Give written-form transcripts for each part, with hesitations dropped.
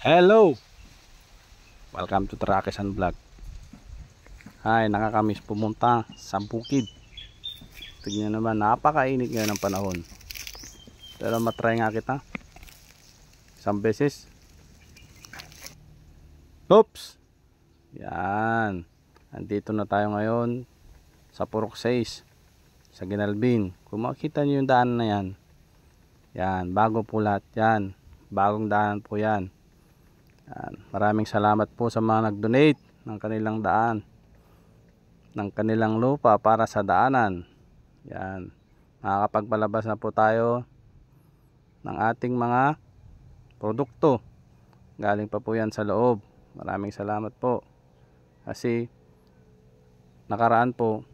Hello! Welcome to Trakesan Vlog. Hi, nakakamiss pumunta sa bukid. Tignan naman, napakainit ngayon ng panahon. Pero matry nga kita. Isang beses. Oops! Yan. Andito na tayo ngayon sa Purok 6, sa Ginalbin. Kung makikita nyo yung daan na yan. Yan, bago po lahat yan. Bagong daan po yan. Yan. Maraming salamat po sa mga nag-donate ng kanilang daan, ng kanilang lupa para sa daanan. Yan. Makakapagpalabas na po tayo ng ating mga produkto. Galing pa po yan sa loob. Maraming salamat po. Kasi nakaraan po,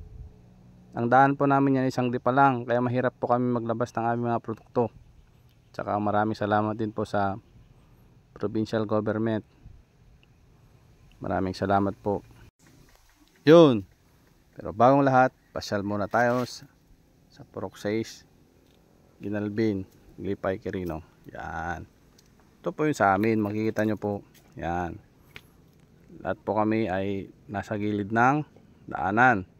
ang daan po namin yan isang di pa lang. Kaya mahirap po kami maglabas ng aming mga produkto. Tsaka maraming salamat din po sa provincial government. Maraming salamat po. Yun. Pero bagong lahat, pasyal muna tayo sa Purok 6, Ginalbin, Lipay, Quirino. Yan. Ito po yung sa amin. Makikita nyo po. Yan. Lahat po kami ay nasa gilid ng daanan.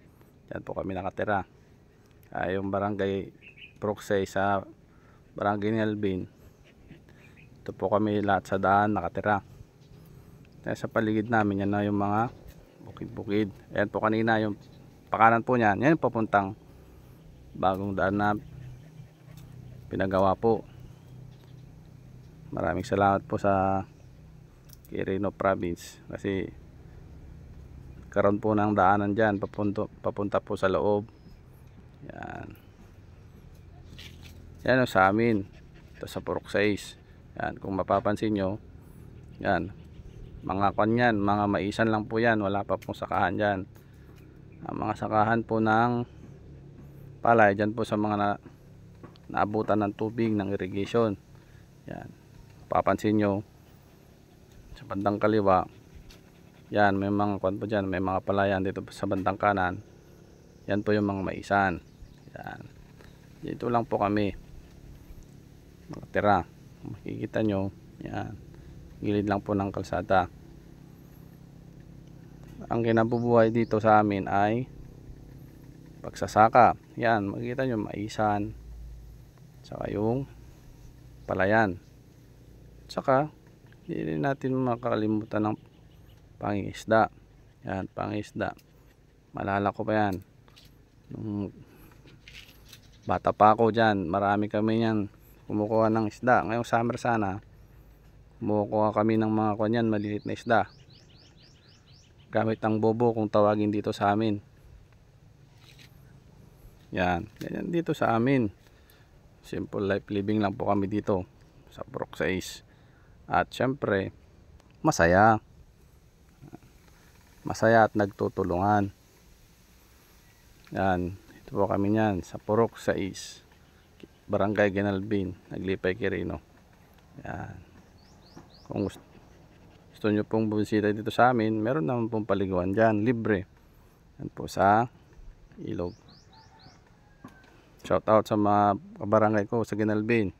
Yan po kami nakatira. Yung barangay Purok 6 sa barangay Ginalbin. Ito po kami lahat sa daan nakatira. Sa paligid namin yan na yung mga bukid-bukid. Ayan po kanina yung pakanan po niyan. Yan papuntang bagong daan na pinagawa po. Maraming salamat po sa Quirino Province kasi karon po ng daanan dyan papunta po sa loob. Yan. Yan o sa amin. Ito sa Purok 6. Yan, kung mapapansin nyo, yan, mga kanyan, mga maisan lang po yan, wala pa pong sakahan dyan. Ang mga sakahan po ng palay, dyan po sa mga naabutan ng tubig, ng irrigation. Yan, papansin nyo, sa bandang kaliwa, yan, may mga kwan po dyan, may mga palayan dito sa bandang kanan. Yan po yung mga maisan. Yan, dito lang po kami nakatira. Makikita nyo, yan, gilid lang po ng kalsada. Ang kinabubuhay dito sa amin ay pagsasaka. Yan, makikita nyo, maisan, saka yung palayan. Saka hindi rin natin makakalimutan ng pangingisda. Yan, pangingisda, malala ko pa yan nung bata pa ako dyan. Marami kami yan kumukuha ng isda. Ngayong summer sana kumukuha kami ng mga kanyan, maliliit na isda gamit ang bobo kung tawagin dito sa amin. Yan, ganyan dito sa amin. Simple life living lang po kami dito sa Purok 6. At syempre masaya at nagtutulungan. Yan, ito po kami yan sa Purok 6, Barangay Ginalbin, Naglipay, Quirino. Yan. Kung gusto nyo pong bumisita dito sa amin, meron naman pong paliguan dyan, libre. Yan po sa ilog. Shout out sa mga barangay ko sa Ginalbin.